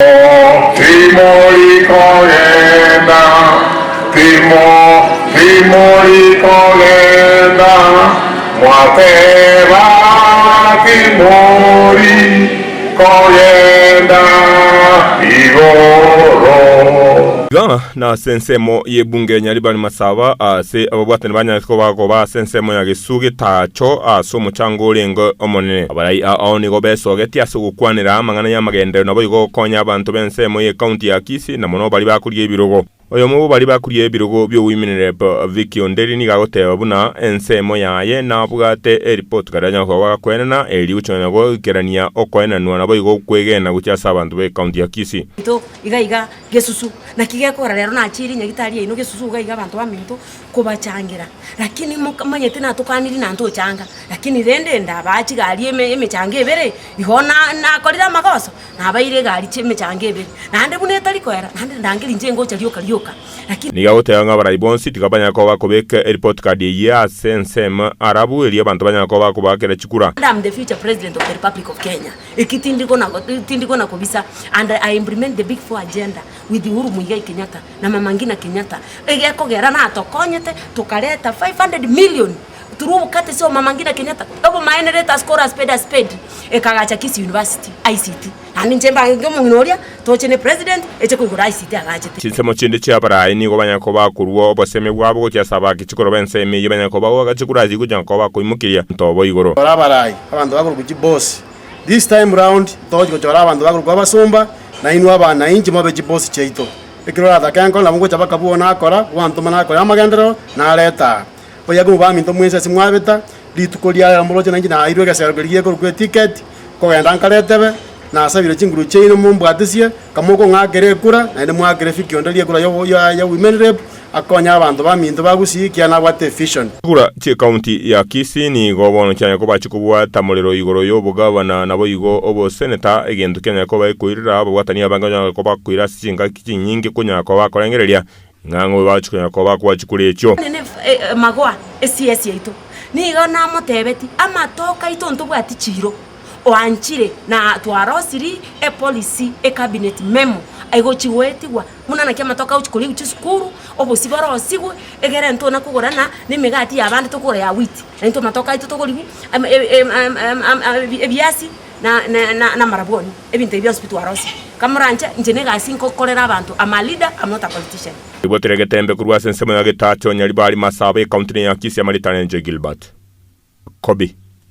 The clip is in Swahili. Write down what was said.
Timori Kogenda, Timori Kogenda, Mwateba Timori Kogenda, Igoro. Gana na sensemo yebunge nyaribani masaba se ababwatani banyatiko bagoba sensemo ya gisugi tacho so muchango lengo omonene abarai aoni go besogeti asugukwanira amangana ya magende nabo igo konya abantu bensemo ye county ya Kisii na mono bali bakuriye ebirogo oyo mubo bali bakuriye ebirogo byo wiminere Vicky Onderi ni gagoteba buna ensemo yaye na bugate report garanya ko bakwenana eri ucona go ikerania okwenanwa nabo igo kwegena gucyasa abantu be county ya Kisii to iga gesusu na kigekora rero na chiri nyagitari ino gesusu iga abantu baminto kubachangira lakini manyete na tukaniri na nto changa lakini rende ndabachi gari emechange bere ihona na korira magoso na baire gari cheme change bere nande bune tari kwera nande ndangiri njengo charioka lakini niga guteyanga baraibonsi tikabanya ko bakobeka report card ya sensem arabu eri abantu banya ko bakobakera chikura. I'm the future president of the Republic of Kenya. Ikitindiko na kobisa and I implement the big four agenda with Uhuru Muigai Kenyatta na Mama Ngina Kenyatta. Egekogera na atokonyete tukaleta 500 million through kate sio Mama Ngina Kenyatta. Obo maendeleta score a spade ekagacha Kisii University ICT. Ani njemba ngomunyoria tochene president eche kugura ICT agache. Chisemo chinde cyabaraye ni gobanya ko bakurwo boseme bwabo go cyasaba kikoro benseme yibanya ko bawo gachikura azi kujya ko bakoimukiriya ntobo igoro. Barabaraye abantu bakuruguki boss. This time round tojo chora abantu bakurugwa basumba na inu abana inji mobe boss cheito. Ekirora takanko na mungo chabaka buona akora wantu mana akora amagendero na leta. Oya go ba minto mwese simwabeta litukolia amoloje nangi na irwe gasergeliye ko ku ticket ko genda nkaletebe na asabire chinguru cheino mumbwatisie kamoko ngakere kura na ende mwakere Vicky Onderi kura ya women rep akonya abantu baminto bagusikia na what vision kura che county ya Kisii ni gobono cyane ko bachikubwa tamolero igoro yo bugabana nabo igo obo senator egendo Kenya ko bayikwirira abo watani abanganya ko bakwira singa kinyingi kunya ko bakorengereria ngango bachikunya ko bakwachikure ekyo magwa SCS yito ni gona motebeti amatoka ito ntubwati chiro oanchire na twarosiri policy cabinet memo aigo chiwetigwa munana kya matoka uchikuri uchisukuru obusibaro osigwe egere nto na kugorana nimegati yabandi tokora ya witi nto matoka ito tokori ebiasi na maraboni ebintu ebyo hospital arosi kamurancha njene gasi nkokorera abantu ama leader I'm not a politician iboterege tembe kurwa sensemo ya getacho nyari bari masabe county ya Kisii amalitane Gilbert Kobi.